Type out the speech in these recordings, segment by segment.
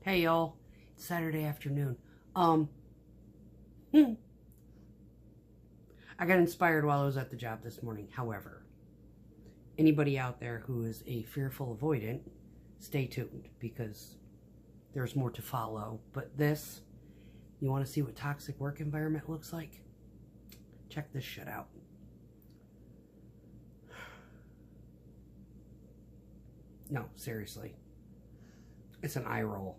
Hey y'all, it's Saturday afternoon. I got inspired while I was at the job this morning. However, anybody out there who is a fearful avoidant, stay tuned because there's more to follow. But this, you want to see what toxic work environment looks like? Check this shit out. No, seriously. It's an eye roll.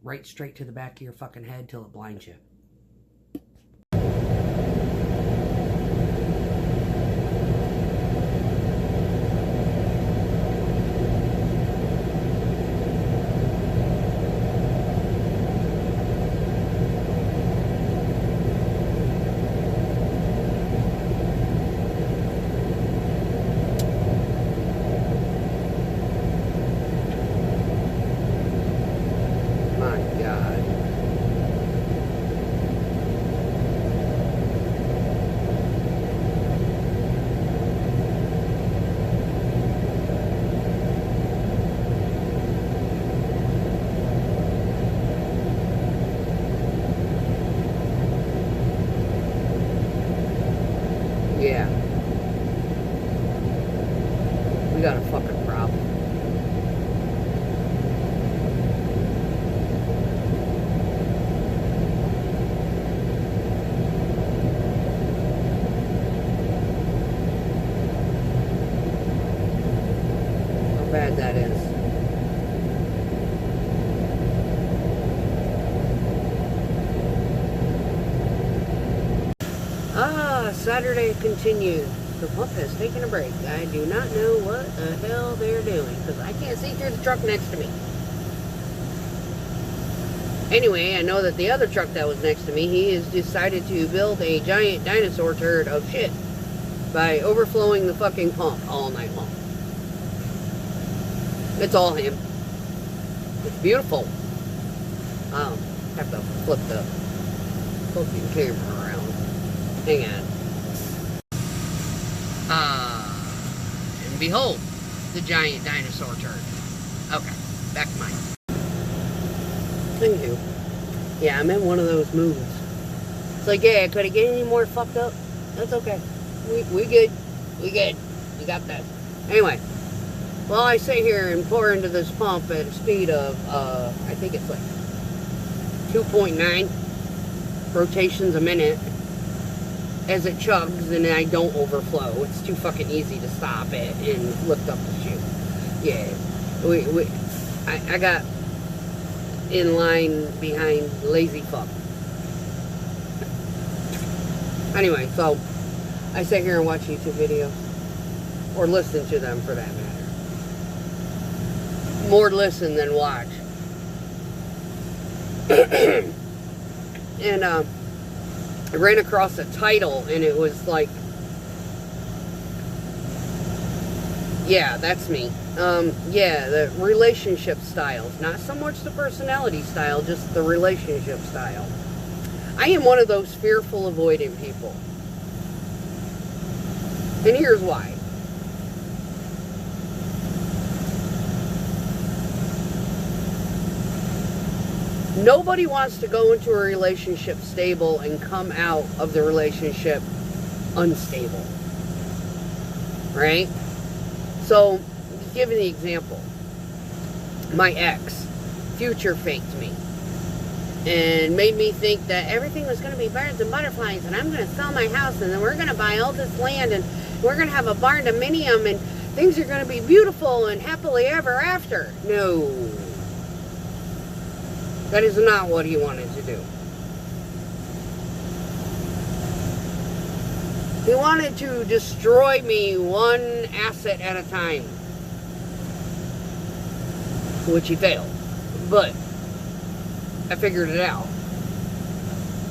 Right straight to the back of your fucking head till it blinds you. Yeah. We got a fucking problem. How bad that is. Saturday continues. The pump has taken a break. I do not know what the hell they're doing because I can't see through the truck next to me. Anyway, I know that the other truck that was next to me, he has decided to build a giant dinosaur turd of shit by overflowing the fucking pump all night long. It's all him. It's beautiful. Have to flip the fucking camera around. Hang on. And behold, the giant dinosaur turd. Okay, back to mine. Thank you. Yeah, I'm in one of those moods. It's like, yeah, could it get any more fucked up? That's okay. We good. We good. We got that. Anyway, well, I sit here and pour into this pump at a speed of, I think it's like 2.9 rotations a minute. As it chugs and I don't overflow. It's too fucking easy to stop it and lift up the chute. Yeah. I got in line behind lazy fuck. Anyway, so I sit here and watch YouTube videos. Or listen to them for that matter. More listen than watch. And I ran across a title and it was like, yeah, that's me. Yeah, the relationship styles. Not so much the personality style, just the relationship style. I am one of those fearful avoidant people. And here's why. Nobody wants to go into a relationship stable and come out of the relationship unstable. Right? So, give an example. My ex future faked me and made me think that everything was going to be birds and butterflies and I'm going to sell my house and then we're going to buy all this land and we're going to have a barn-dominium and things are going to be beautiful and happily ever after. No. That is not what he wanted to do. He wanted to destroy me one asset at a time. Which he failed. But I figured it out.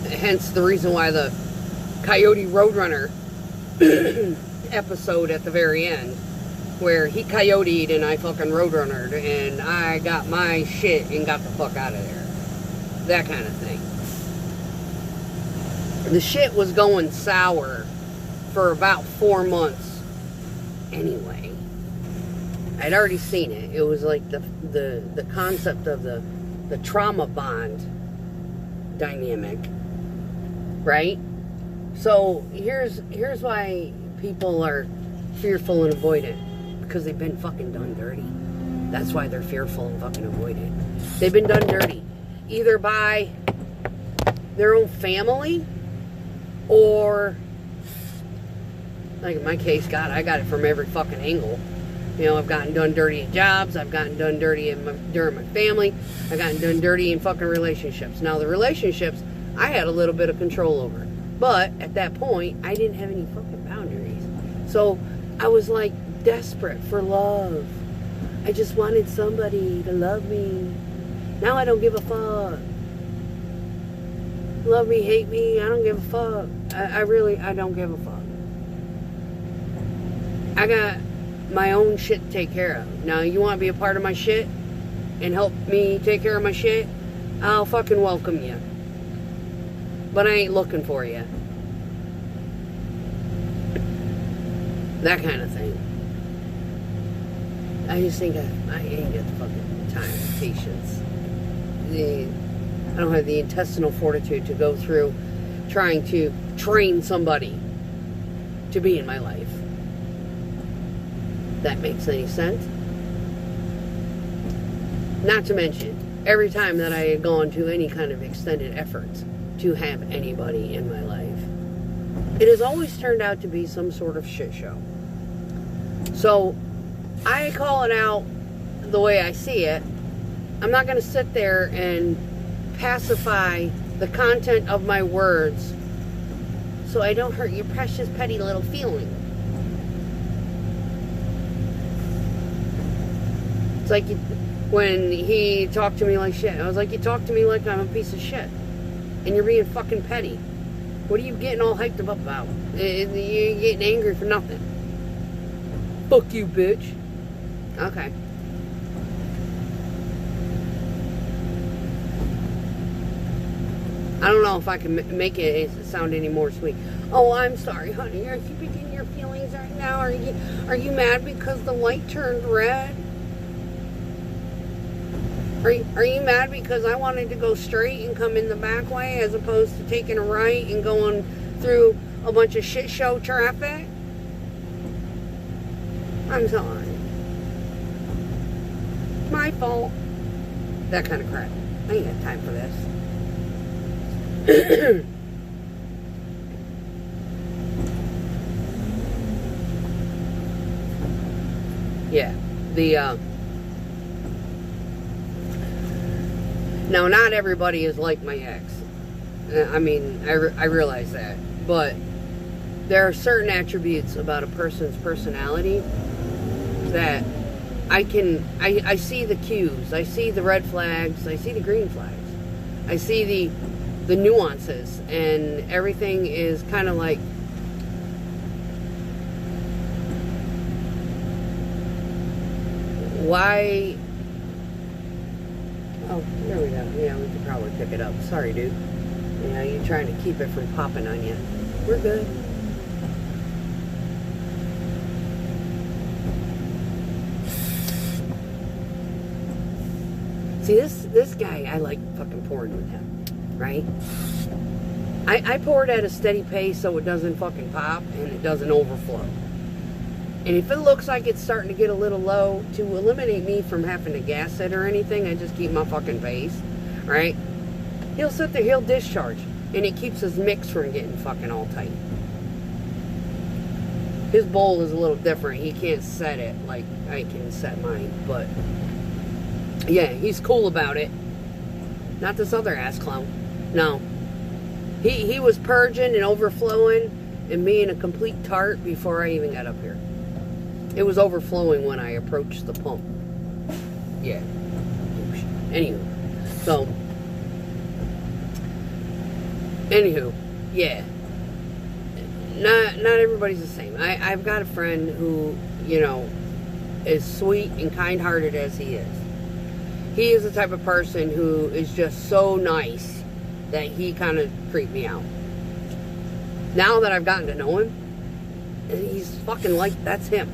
Hence the reason why the Coyote Roadrunner episode at the very end. Where he coyoted and I fucking roadrunnered and I got my shit and got the fuck out of there. That kind of thing. The shit was going sour for about 4 months anyway. I'd already seen it. It was like the concept of the the trauma bond dynamic, right? So here's why people are fearful and avoidant, because they've been fucking done dirty. That's why they're fearful and fucking avoidant. They've been done dirty, either by their own family, or, like in my case, God, I got it from every fucking angle. You know, I've gotten done dirty in jobs, I've gotten done dirty during my family, I've gotten done dirty in fucking relationships. Now, the relationships, I had a little bit of control over. But at that point, I didn't have any fucking boundaries. So I was like desperate for love. I just wanted somebody to love me. Now I don't give a fuck. Love me, hate me, I don't give a fuck. I don't give a fuck. I got my own shit to take care of. Now, you want to be a part of my shit and help me take care of my shit? I'll fucking welcome you. But I ain't looking for you. That kind of thing. I just think I ain't got the fucking time, patience. I don't have the intestinal fortitude to go through trying to train somebody to be in my life. That makes any sense? Not to mention, every time that I had gone to any kind of extended efforts to have anybody in my life, it has always turned out to be some sort of shit show. So, I call it out the way I see it. I'm not going to sit there and pacify the content of my words so I don't hurt your precious, petty little feeling. It's like when he talked to me like shit. I was like, you talk to me like I'm a piece of shit. And you're being fucking petty. What are you getting all hyped up about? You're getting angry for nothing. Fuck you, bitch. Okay. I don't know if I can make it sound any more sweet. Oh, I'm sorry, honey. Are you getting your feelings right now? Are you mad because the light turned red? Are you mad because I wanted to go straight and come in the back way as opposed to taking a right and going through a bunch of shit show traffic? I'm sorry. My fault. That kind of crap. I ain't got time for this. Yeah. Now, not everybody is like my ex. I mean, I realize that. But there are certain attributes about a person's personality that I see the cues. I see the red flags. I see the green flags. I see the nuances. And everything is kind of like, why... Oh, there we go. Yeah, we could probably pick it up. Sorry, dude. You know, you're trying to keep it from popping on you. We're good. See, this guy, I like fucking pouring with him, right? I pour it at a steady pace so it doesn't fucking pop and it doesn't overflow. And if it looks like it's starting to get a little low, to eliminate me from having to gas it or anything, I just keep my fucking pace, right? He'll sit there, he'll discharge, and it keeps his mix from getting fucking all tight. His bowl is a little different. He can't set it like I can set mine, but yeah, he's cool about it. Not this other ass clown. No. He was purging and overflowing and being a complete tart before I even got up here. It was overflowing when I approached the pump. Yeah. Anywho, yeah. Not everybody's the same. I've got a friend who, you know, is sweet and kind-hearted as he is. He is the type of person who is just so nice that he kind of creeped me out. Now that I've gotten to know him, he's fucking like, that's him.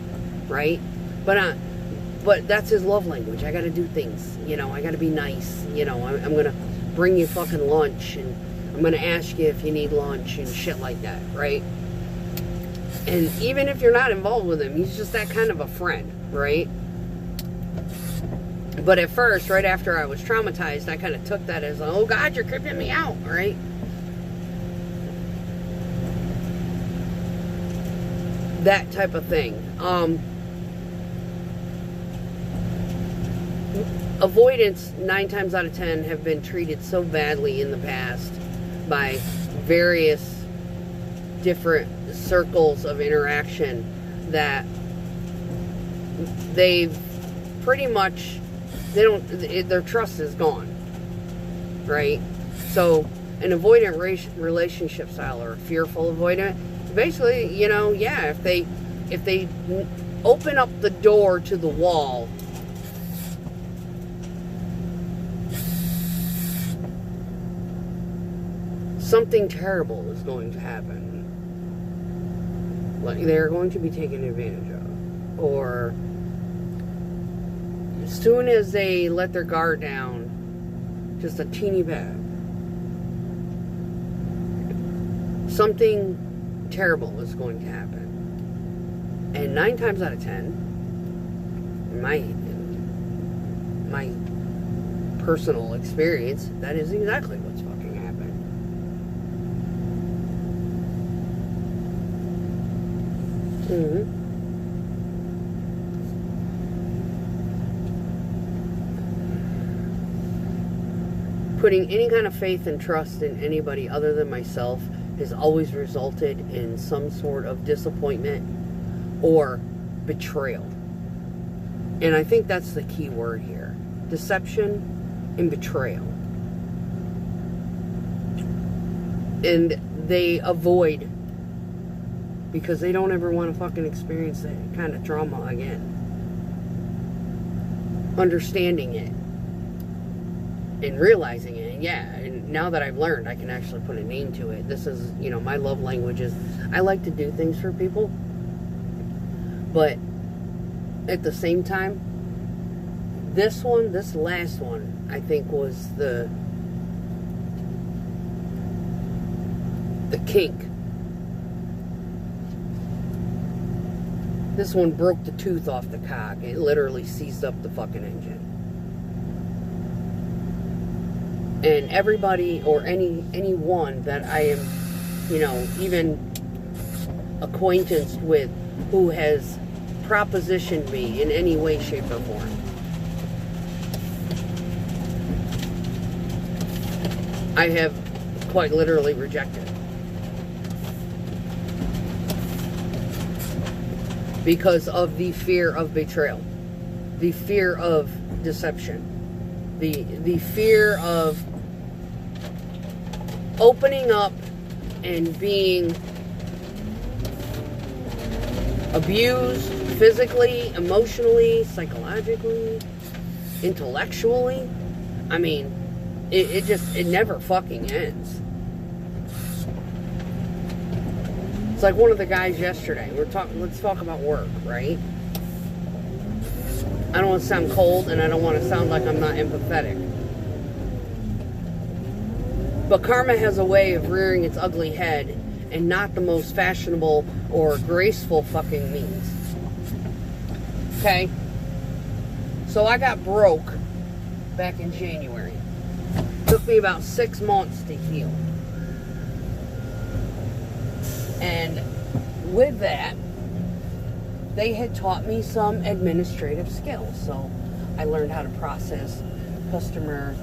Right? But But that's his love language. I gotta do things, you know, I gotta be nice, you know, I'm gonna bring you fucking lunch, and I'm gonna ask you if you need lunch and shit like that, right? And even if you're not involved with him, he's just that kind of a friend, right? But at first, right after I was traumatized, I kind of took that as, oh God, you're creeping me out, right? That type of thing. Avoidants, 9 times out of 10, have been treated so badly in the past by various different circles of interaction that they've pretty much, their trust is gone, right? So an avoidant relationship style, or a fearful avoidant, basically, you know, yeah, if they open up the door to the wall, something terrible is going to happen. Like, they're going to be taken advantage of. Or as soon as they let their guard down, just a teeny bit, something terrible is going to happen. And 9 times out of 10, in my personal experience, that is exactly what's fucking happened. Putting any kind of faith and trust in anybody other than myself has always resulted in some sort of disappointment or betrayal. And I think that's the key word here. Deception and betrayal. And they avoid, because they don't ever want to fucking experience that kind of trauma again. Understanding it and realizing it. And yeah, and now that I've learned, I can actually put a name to it. This is, you know, my love language is, I like to do things for people, but at the same time, this last one, I think was the kink. This one broke the tooth off the cock. It literally seized up the fucking engine. And everybody, or anyone that I am, you know, even acquaintanced with, who has propositioned me in any way, shape, or form, I have quite literally rejected. Because of the fear of betrayal, the fear of deception, the fear of opening up and being abused physically, emotionally, psychologically, intellectually. I mean, it never fucking ends. It's like one of the guys yesterday. Let's talk about work, right? I don't want to sound cold, and I don't want to sound like I'm not empathetic. But karma has a way of rearing its ugly head in not the most fashionable or graceful fucking means. Okay? So I got broke back in January. Took me about 6 months to heal. And with that, they had taught me some administrative skills. So I learned how to process customer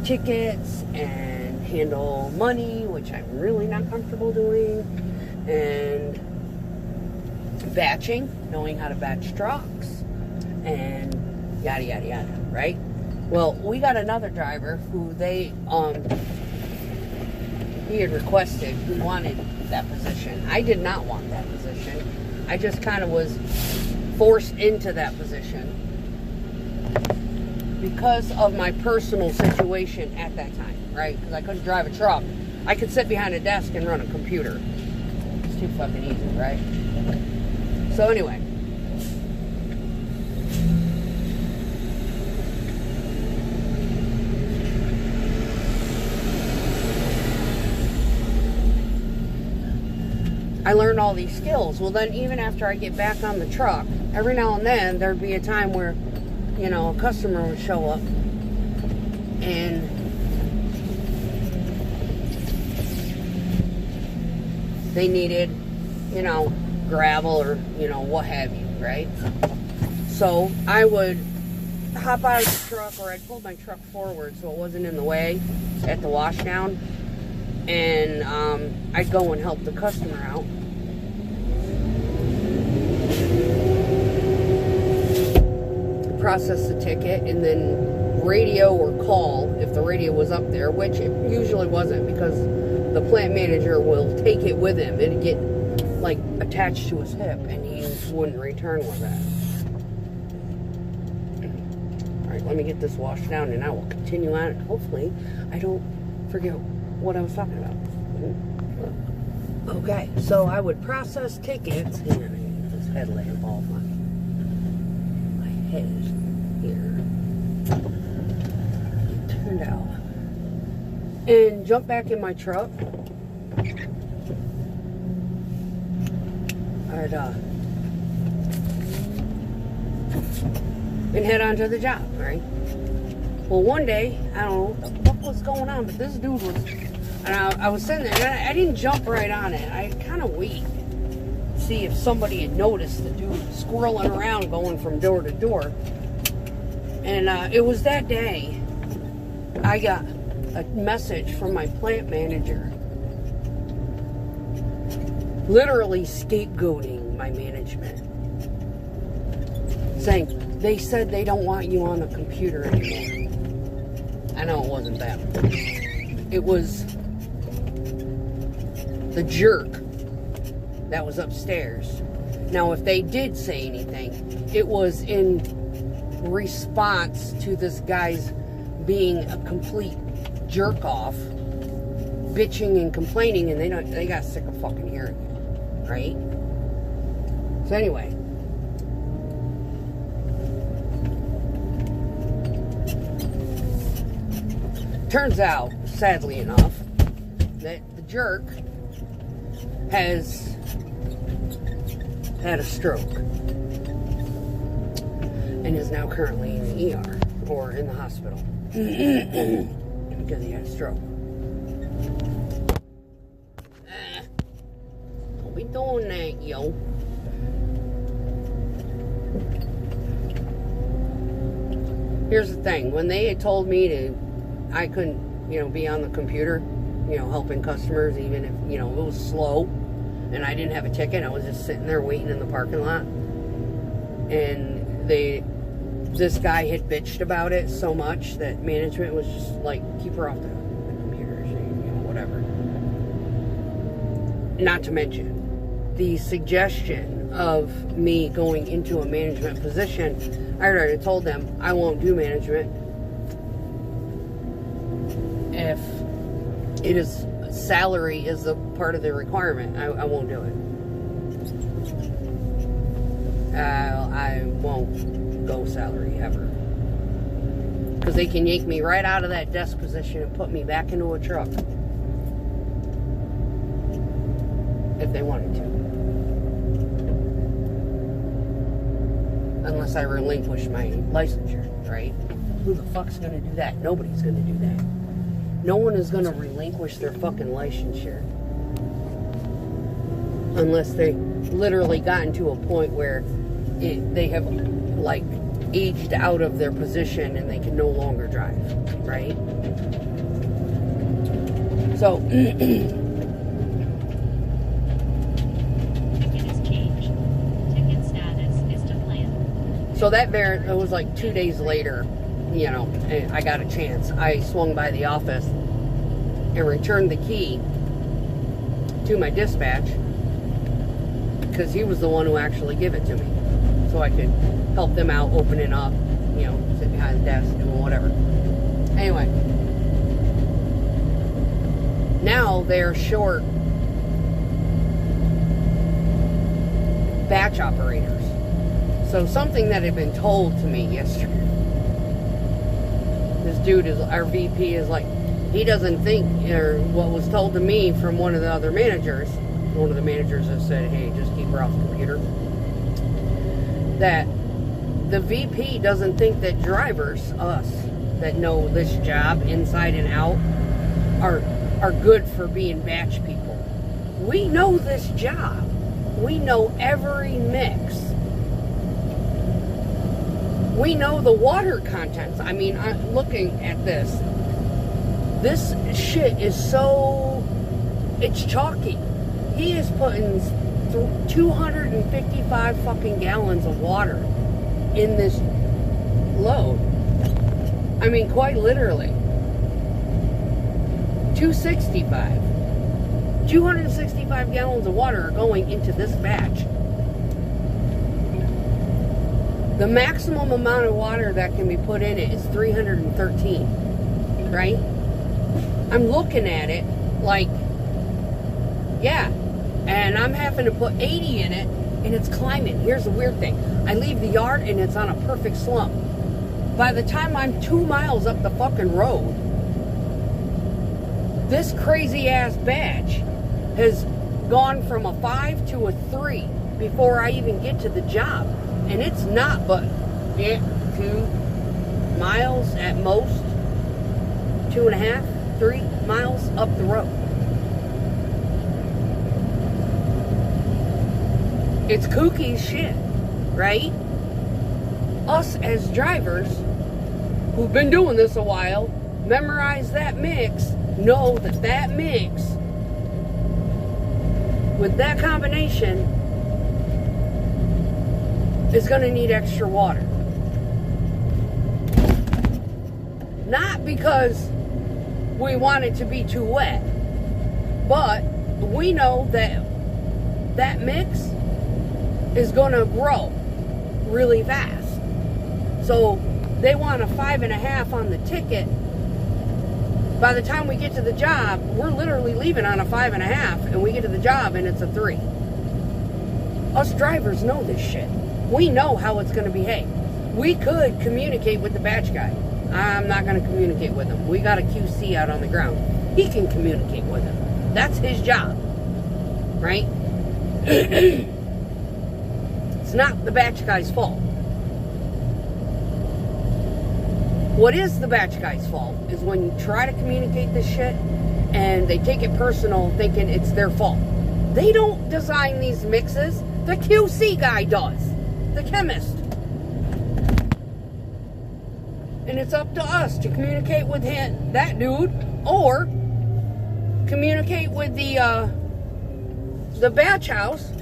tickets and handle money, which I'm really not comfortable doing, and batching, knowing how to batch trucks, and yada yada yada, right? Well, we got another driver who he had requested, who wanted that position. I did not want that position. I just kind of was forced into that position because of my personal situation at that time, right? Because I couldn't drive a truck. I could sit behind a desk and run a computer. It's too fucking easy, right? So anyway, I learned all these skills. Well, then even after I get back on the truck, every now and then there'd be a time where, you know, a customer would show up and they needed, you know, gravel or, you know, what have you, right? So I would hop out of the truck, or I'd pull my truck forward so it wasn't in the way at the washdown, and I'd go and help the customer out. Process the ticket, and then radio or call if the radio was up there, which it usually wasn't, because the plant manager will take it with him. It'd get like attached to his hip and he wouldn't return with it. Alright, let me get this washed down and I will continue on. Hopefully I don't forget what I was talking about. Okay, so I would process tickets. Hang on, I need this headlamp off my head here. Turned out. And jump back in my truck. I'd and head on to the job, right? Well, one day, I don't know what was going on, but this dude was, and I was sitting there, and I didn't jump right on it. I kind of waited to see if somebody had noticed the dude squirreling around going from door to door. And it was that day I got a message from my plant manager, literally scapegoating my management, saying they said they don't want you on the computer anymore. I know it wasn't them. It was the jerk that was upstairs. Now, if they did say anything, it was in response to this guy's being a complete jerk off, bitching and complaining, and they got sick of fucking hearing it, right? So anyway, turns out, sadly enough, that the jerk has had a stroke and is now currently in the ER, or in the hospital, because he had a stroke. Don't be doing that, yo. Here's the thing, when they had told me I couldn't, you know, be on the computer, you know, helping customers, even if, you know, it was slow and I didn't have a ticket, I was just sitting there waiting in the parking lot, and this guy had bitched about it so much that management was just like, keep her off the computer, you know, whatever. Not to mention the suggestion of me going into a management position. I already told them I won't do management if it is salary is a part of the requirement. I won't do it. I won't go salary ever, because they can yank me right out of that desk position and put me back into a truck if they wanted to, unless I relinquish my licensure, right? Who the fuck's gonna do that? Nobody's gonna do that. No one is going to relinquish their fucking licensure unless they literally gotten to a point where they have, like, aged out of their position and they can no longer drive, right? So, ticket is changed. Ticket status is to plan. So it was like 2 days later, you know, I got a chance. I swung by the office and returned the key to my dispatch, because he was the one who actually gave it to me, so I could help them out, open it up, you know, sit behind the desk, doing whatever. Anyway, now they're short batch operators. So something that had been told to me yesterday, this dude is, our VP is like, he doesn't think, or what was told to me from one of the other managers one of the managers has said, hey, just keep her off the computer, that the VP doesn't think that drivers, us, that know this job inside and out, are good for being batch people. We know this job. We know every mix. We know the water contents. I mean, I'm looking at this. This shit is so... It's chalky. He is putting 255 fucking gallons of water in this load. I mean, quite literally. 265 gallons of water are going into this batch. The maximum amount of water that can be put in it is 313, right? I'm looking at it like, yeah, and I'm having to put 80 in it, and it's climbing. Here's the weird thing. I leave the yard, and it's on a perfect slump. By the time I'm 2 miles up the fucking road, this crazy-ass batch has gone from a 5 to a 3 before I even get to the job. And it's not but 2 miles at most, 2.5, 3 miles up the road. It's kooky as shit, right? Us as drivers who've been doing this a while, memorize that mix, know that that mix with that combination is going to need extra water. Not because we want it to be too wet, but we know that that mix is going to grow really fast. So they want a 5.5 on the ticket. By the time we get to the job, we're literally leaving on a 5.5, and we get to the job and it's a 3. Us drivers know this shit. We know how it's going to behave. We could communicate with the batch guy. I'm not going to communicate with him. We got a QC out on the ground. He can communicate with him. That's his job. Right? It's not the batch guy's fault. What is the batch guy's fault is when you try to communicate this shit and they take it personal thinking it's their fault. They don't design these mixes. The QC guy does. The chemist. And it's up to us to communicate with him, that dude, or communicate with the batch house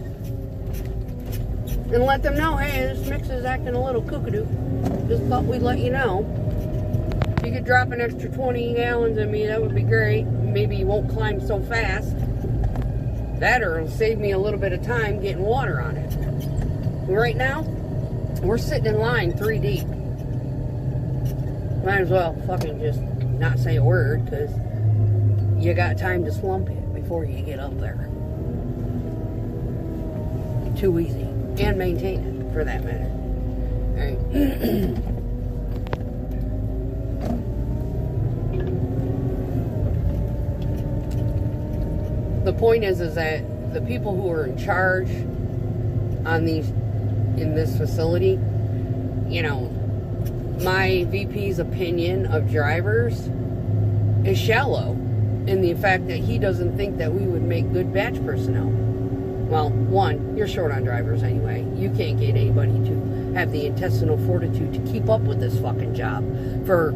and let them know, hey, this mix is acting a little kookadoo. Just thought we'd let you know. If you could drop an extra 20 gallons in me, that would be great. Maybe you won't climb so fast. That or it'll save me a little bit of time getting water on it. Right now, we're sitting in line 3 deep. Might as well fucking just not say a word, because you got time to slump it before you get up there. Too easy. And maintain it, for that matter. Alright. The point is that the people who are in charge in this facility, you know, my VP's opinion of drivers is shallow in the fact that he doesn't think that we would make good batch personnel. Well, one, you're short on drivers anyway. You can't get anybody to have the intestinal fortitude to keep up with this fucking job for,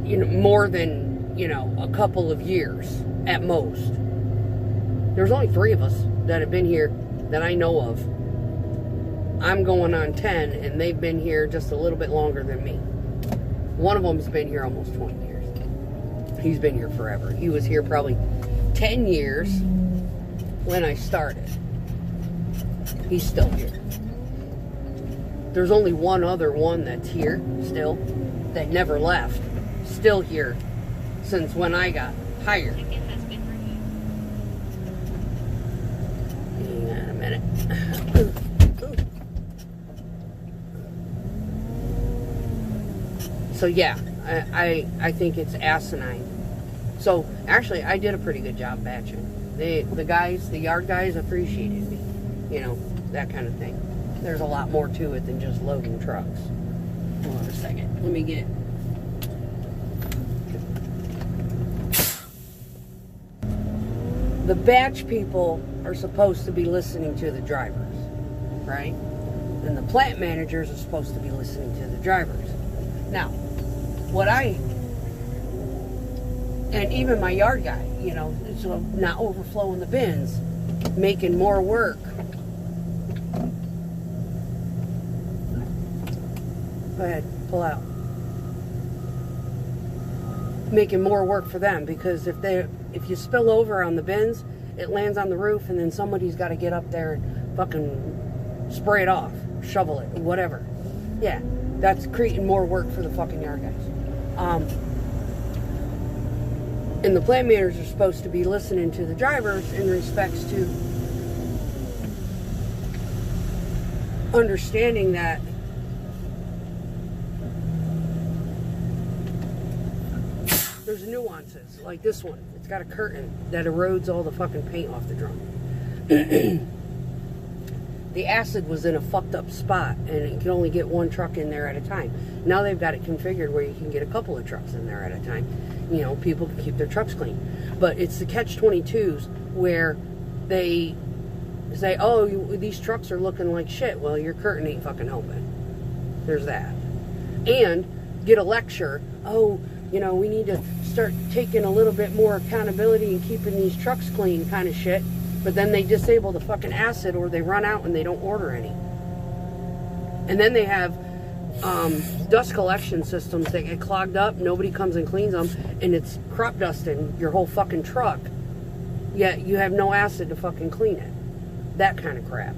you know, more than, you know, a couple of years at most. There's only 3 of us that have been here that I know of. I'm going on 10, and they've been here just a little bit longer than me. One of them's been here almost 20 years. He's been here forever. He was here probably 10 years when I started. He's still here. There's only one other one that's here still, that never left. Still here since when I got hired. Ticket has been reviewed. Hang on a minute. So yeah, I think it's asinine. So actually, I did a pretty good job batching. The yard guys appreciated me. You know, that kind of thing. There's a lot more to it than just loading trucks. Hold on a second. Let me get... The batch people are supposed to be listening to the drivers, right? And the plant managers are supposed to be listening to the drivers. Now, and even my yard guy, you know, so not overflowing the bins, making more work. Go ahead, pull out. Making more work for them, because if you spill over on the bins, it lands on the roof, and then somebody's got to get up there and fucking spray it off, shovel it, whatever. Yeah, that's creating more work for the fucking yard guys. And the plant managers are supposed to be listening to the drivers in respects to understanding that there's nuances, like this one. It's got a curtain that erodes all the fucking paint off the drum. The acid was in a fucked up spot, and it can only get one truck in there at a time. Now they've got it configured where you can get a couple of trucks in there at a time. You know, people can keep their trucks clean. But it's the catch-22s where they say, oh, these trucks are looking like shit. Well, your curtain ain't fucking open. There's that. And get a lecture, oh, you know, we need to start taking a little bit more accountability and keeping these trucks clean kind of shit. But then they disable the fucking acid, or they run out and they don't order any. And then they have dust collection systems that get clogged up. Nobody comes and cleans them, and it's crop dusting your whole fucking truck. Yet you have no acid to fucking clean it. That kind of crap.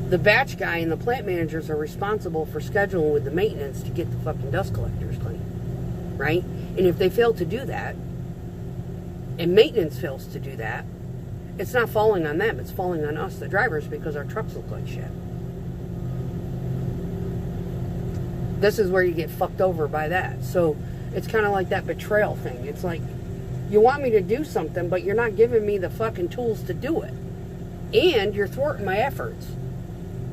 The batch guy and the plant managers are responsible for scheduling with the maintenance to get the fucking dust collectors clean. Right? And if they fail to do that, and maintenance fails to do that, it's not falling on them. It's falling on us, the drivers, because our trucks look like shit. This is where you get fucked over by that. So it's kind of like that betrayal thing. It's like, you want me to do something, but you're not giving me the fucking tools to do it. And you're thwarting my efforts.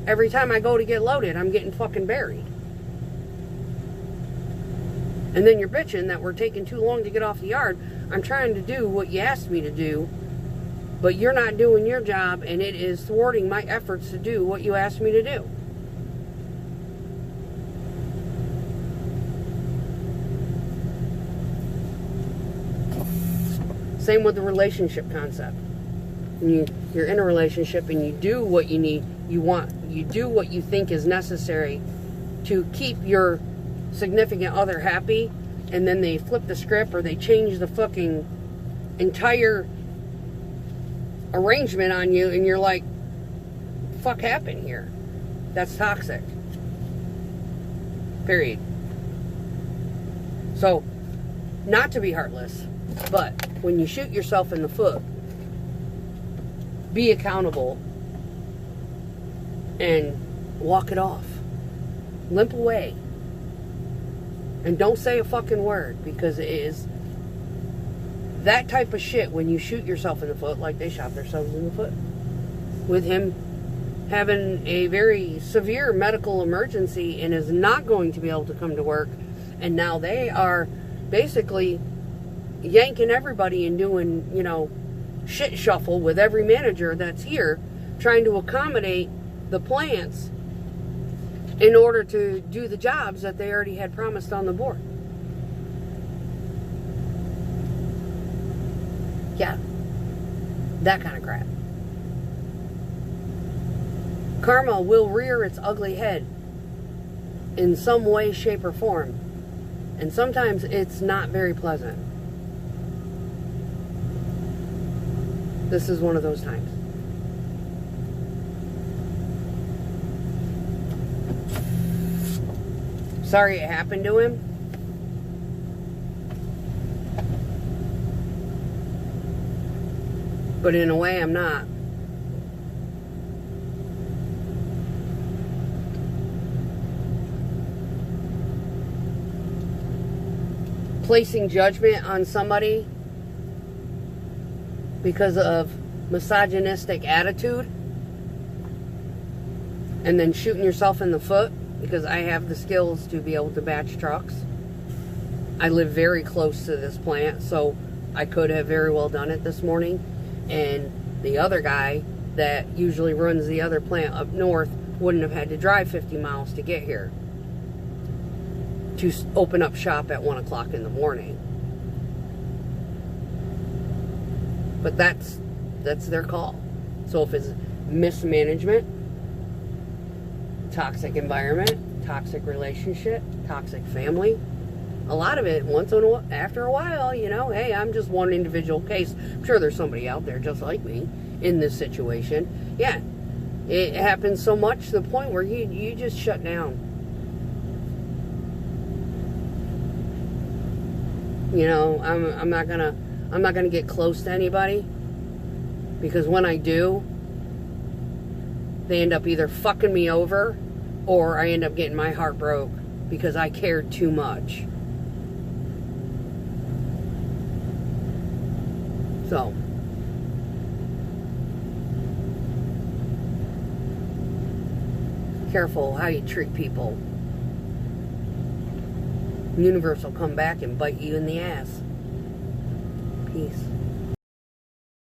Every time I go to get loaded, I'm getting fucking buried. And then you're bitching that we're taking too long to get off the yard. I'm trying to do what you asked me to do, but you're not doing your job, and it is thwarting my efforts to do what you asked me to do. Same with the relationship concept. When you're in a relationship and you do what you need, you do what you think is necessary to keep your significant other happy, and then they flip the script, or they change the fucking entire arrangement on you, and you're like, fuck happened here? That's toxic. Period. So, not to be heartless, but when you shoot yourself in the foot, be accountable and walk it off. Limp away. And don't say a fucking word, because it is that type of shit when you shoot yourself in the foot, like they shot themselves in the foot. With him having a very severe medical emergency and is not going to be able to come to work. And now they are basically yanking everybody and doing, you know, shit shuffle with every manager that's here, trying to accommodate the plants in order to do the jobs that they already had promised on the board. Yeah, that kind of crap. Karma will rear its ugly head in some way, shape, or form. And sometimes it's not very pleasant. This is one of those times. Sorry it happened to him. But in a way, I'm not. Placing judgment on somebody because of misogynistic attitude and then shooting yourself in the foot, because I have the skills to be able to batch trucks. I live very close to this plant, so I could have very well done it this morning. And the other guy that usually runs the other plant up north wouldn't have had to drive 50 miles to get here to open up shop at 1 o'clock in the morning. But that's their call. So if it's mismanagement, toxic environment, toxic relationship, toxic family, a lot of it, after a while, you know, hey, I'm just one individual case. I'm sure there's somebody out there just like me in this situation. Yeah, it happens so much to the point where you just shut down. You know, I'm not gonna get close to anybody, because when I do, they end up either fucking me over, or I end up getting my heart broke because I cared too much. So, careful how you treat people. The universe will come back and bite you in the ass. Peace.